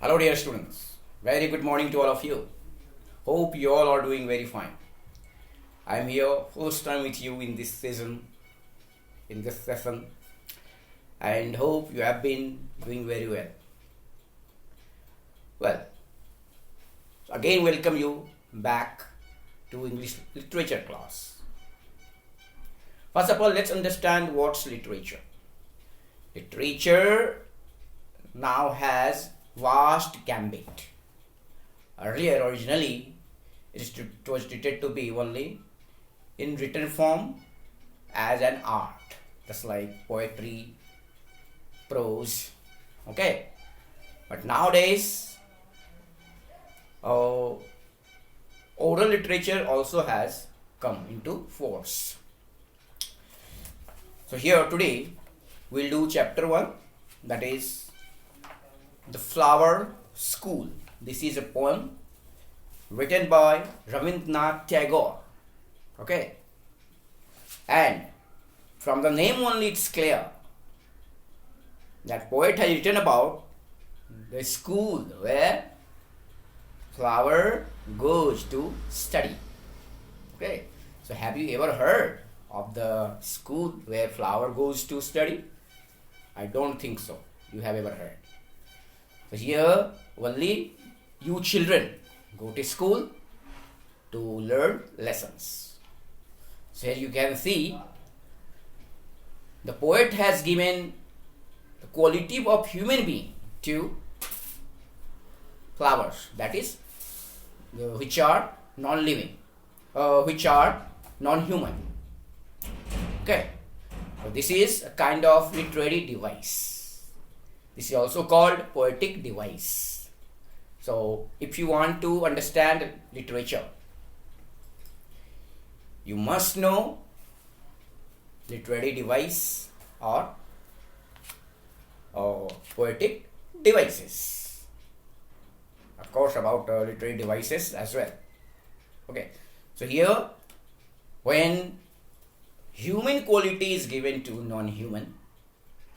Hello dear students, very good morning to all of you. Hope you all are doing very fine. I am here first time with you in this season, in this session, and hope you have been doing very well. Well, again welcome you back to English literature class. First of all, let's understand what's literature. Literature now has vast gambit. Earlier, originally, it was treated to be only in written form as an art, just like poetry, prose, okay? But nowadays, oral literature also has come into force. So here today, we'll do chapter 1, that is The Flower School. This is a poem written by Rabindranath Tagore. Okay? And from the name only it's clear that poet has written about the school where flower goes to study. Okay? So have you ever heard of the school where flower goes to study? I don't think so. You have ever heard. So here only you children go to school to learn lessons. So here you can see the poet has given the quality of human being to flowers, that is which are non-living, which are non-human. Okay, so this is a kind of literary device. This is also called poetic device. So if you want to understand literature, you must know literary device or poetic devices. Of course, about literary devices as well. Okay, so here when human quality is given to non-human,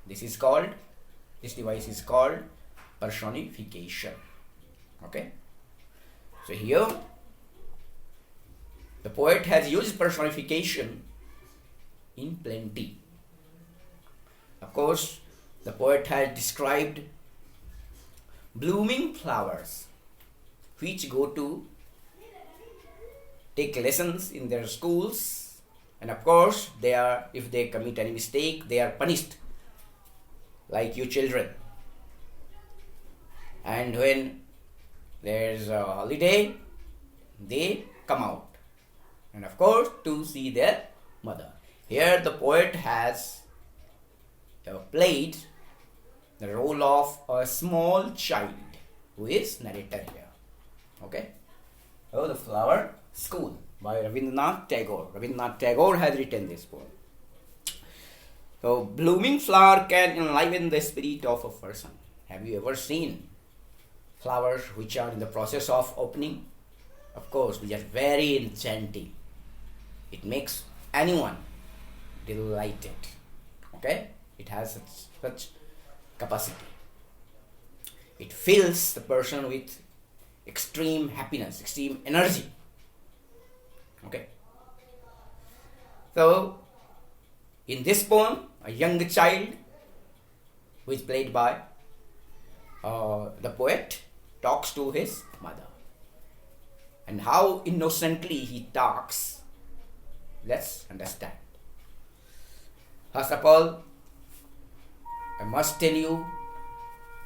this device is called personification. Okay, so here the poet has used personification in plenty. Of course, the poet has described blooming flowers which go to take lessons in their schools, and of course if they commit any mistake, they are punished like you children. And when there's a holiday, they come out, and of course to see their mother. Here the poet has played the role of a small child who is narrator here. Okay, so The Flower School by Rabindranath Tagore. Rabindranath Tagore has written this poem. So blooming flower can enliven the spirit of a person. Have you ever seen flowers which are in the process of opening? Of course, they are very enchanting. It makes anyone delighted. Okay, it has such capacity. It fills the person with extreme happiness, extreme energy. Okay, so in this poem, a young child who is played by the poet talks to his mother, and how innocently he talks, let's understand. First of all, I must tell you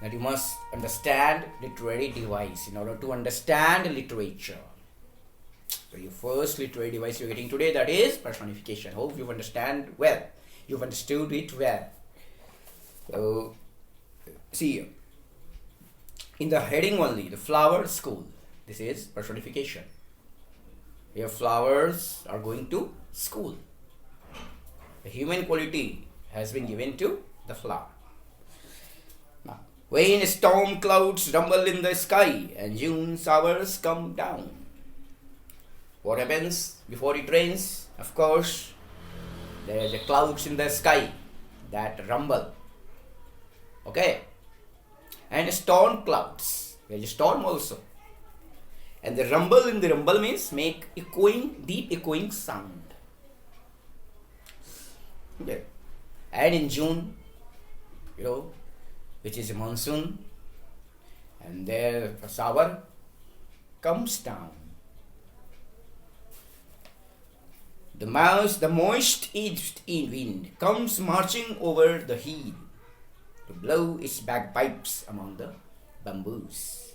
that you must understand literary device in order to understand literature. So your first literary device you're getting today, that is personification. Hope you understand well. You've understood it well. So see here, in the heading only, The Flower School. This is personification. Here flowers are going to school. The human quality has been given to the flower. Now, when storm clouds rumble in the sky and June showers come down, what happens before it rains? Of course, there are the clouds in the sky that rumble. Okay, and storm clouds. There is a storm also. And the rumble in the rumble means make echoing, deep echoing sound. Okay. And in June, which is a monsoon, and there a shower comes down. The moist east wind comes marching over the hill to blow its bagpipes among the bamboos.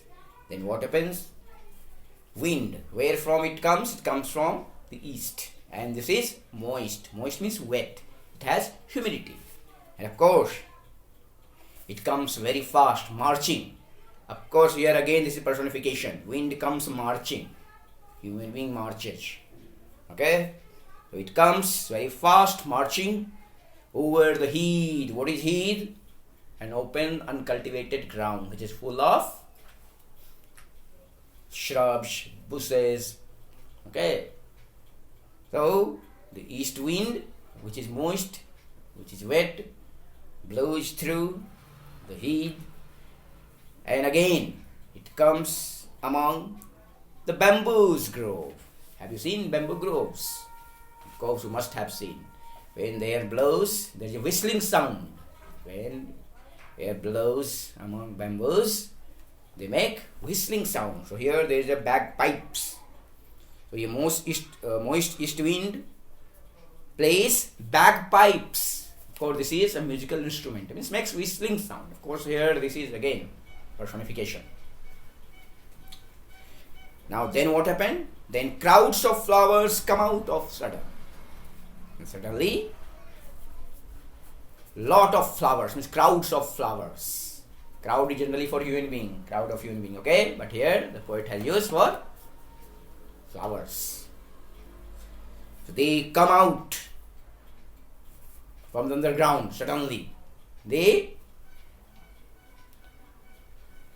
Then what happens? Wind, where from it comes? It comes from the east. And this is moist. Moist means wet. It has humidity. And of course, it comes very fast, marching. Of course, here again this is personification. Wind comes marching. Human being marches. Okay? So it comes very fast, marching over the heath. What is heath? An open, uncultivated ground which is full of shrubs, bushes. Okay? So, the east wind, which is moist, which is wet, blows through the heath, and again it comes among the bamboos grove. Have you seen bamboo groves? Of course, you must have seen. When the air blows, there is a whistling sound. When air blows among bamboos, they make whistling sound. So here there is a bagpipes. So a moist east wind plays bagpipes. Of course, this is a musical instrument. It means makes whistling sound. Of course, here this is again personification. Now then what happened? Then crowds of flowers come out of sudden. And suddenly, lot of flowers, means crowds of flowers. Crowd is generally for human being, crowd of human being, okay? But here the poet has used for flowers. So they come out from the underground suddenly. They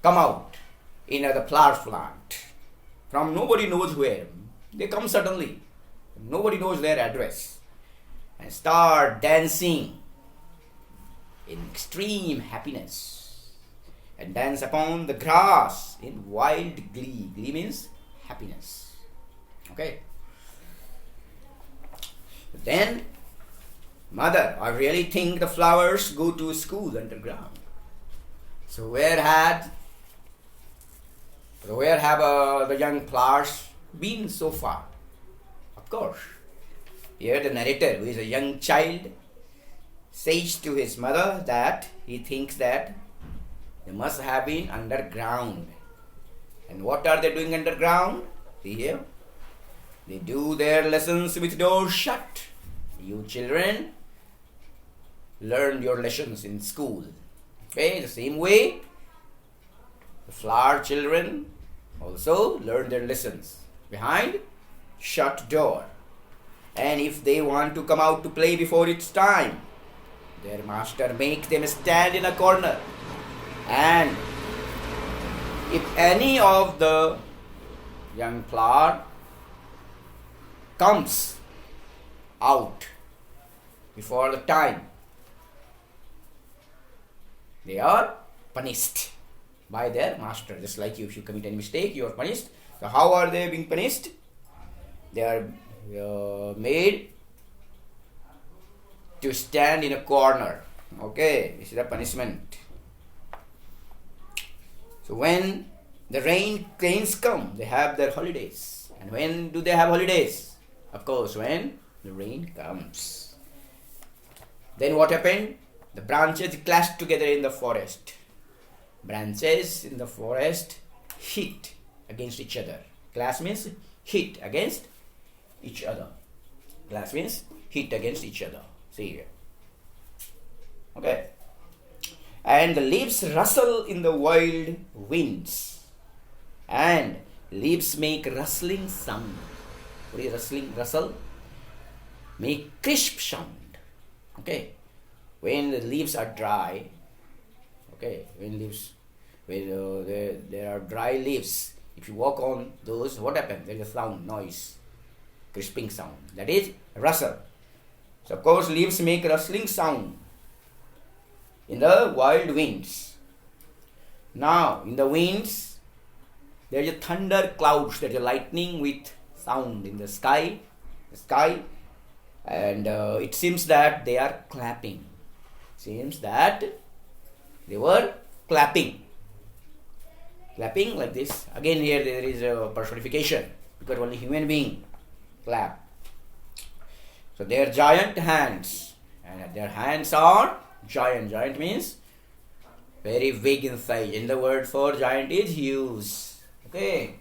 come out in the flower plant from nobody knows where. They come suddenly. Nobody knows their address. And start dancing in extreme happiness. And dance upon the grass in wild glee. Glee means happiness. Okay. Then, mother, I really think the flowers go to school underground. So where have the young flowers been so far? Of course, here the narrator, who is a young child, says to his mother that he thinks that they must have been underground. And what are they doing underground? See here. They do their lessons with doors shut. You children learn your lessons in school. Okay, the same way, the flower children also learn their lessons behind shut door. And if they want to come out to play before it's time, their master makes them stand in a corner. And if any of the young flower comes out before the time, they are punished by their master. Just like you, if you commit any mistake, you are punished. So how are they being punished? They are made to stand in a corner. Okay, this is a punishment. So when the rains come, they have their holidays. And when do they have holidays? Of course, when the rain comes. Then what happened? The branches clashed together in the forest. Branches in the forest hit against each other. Clash means hit against each other. Clash means hit against each other. See here. Okay. And the leaves rustle in the wild winds. And leaves make rustling sound. What is rustling? Rustle? Make crisp sound. Okay. When the leaves are dry, okay, when there are dry leaves, if you walk on those, what happens? There is a sound, noise, crisping sound. That is rustle. So of course leaves make rustling sound in the wild winds. Now in the winds, there is a thunder clouds, there is a lightning with sound in the sky, and it seems that they are clapping. Seems that they were clapping like this. Again, here there is a personification because only human being clap. So their giant hands, and their hands are giant. Giant means very big in size. And the word for giant is huge. Okay,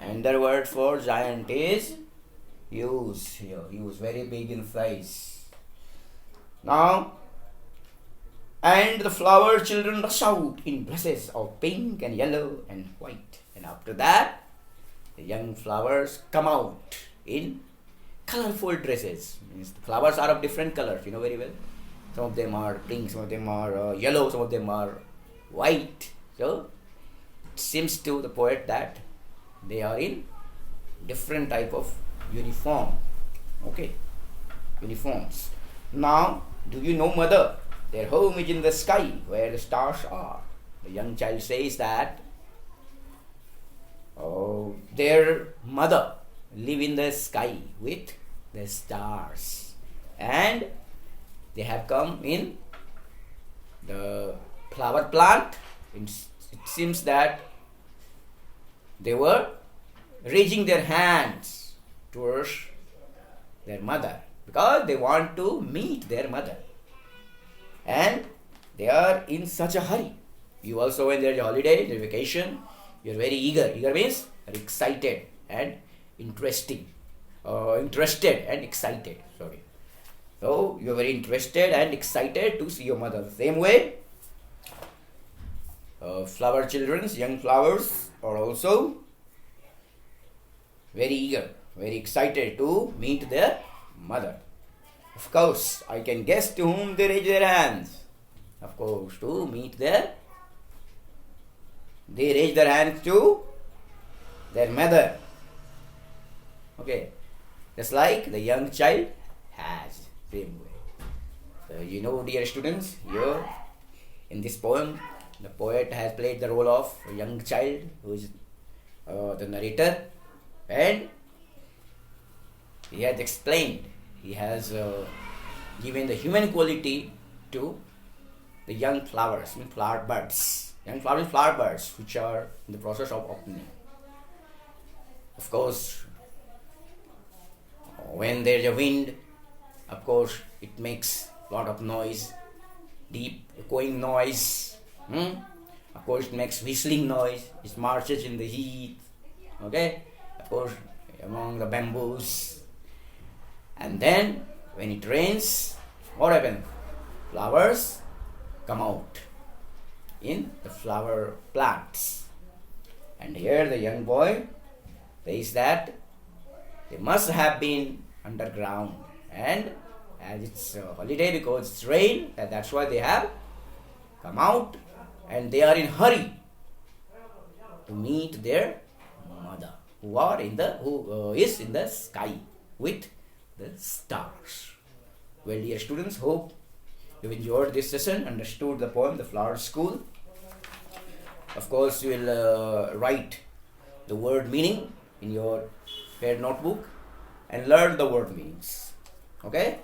and the word for giant is huge. Huge, very big in size. Now, and the flower children rush out in dresses of pink and yellow and white. And after that, the young flowers come out in colorful dresses. Means the flowers are of different colors, you know very well. Some of them are pink, some of them are yellow, some of them are white. So it seems to the poet that they are in different type of uniform. Okay, uniforms. Now, do you know, mother? Their home is in the sky where the stars are. The young child says that their mother live in the sky with the stars, and they have come in the flower plant. It seems that they were raising their hands towards their mother because they want to meet their mother, and they are in such a hurry. You also, when there is a holiday, there is vacation, you are very eager. Eager means excited and interested and excited. Sorry. So you are very interested and excited to see your mother. Same way, flower children's young flowers are also very eager, very excited to meet their mother. Of course, I can guess to whom they raise their hands. Of course, to meet they raise their hands to their mother. Okay, just like the young child has, same way. So you know, dear students, here in this poem, the poet has played the role of a young child who is the narrator, and he has explained, he has given the human quality to the young flowers, flower buds. Young flowers, flower buds, which are in the process of opening. Of course, when there is a wind, of course, it makes a lot of noise, deep echoing noise. Of course, it makes whistling noise. It marches in the heat. Okay, of course, among the bamboos. And then, when it rains, what happens? Flowers come out in the flower plants. And here the young boy says that they must have been underground, and as it's a holiday because it's rain, that's why they have come out, and they are in hurry to meet their mother, who is in the sky with the stars. Well, dear students, hope you enjoyed this session, understood the poem, The Flower School. Of course, you will write the word meaning in your fair notebook and learn the word meanings. Okay?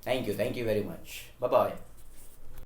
Thank you very much. Bye-bye.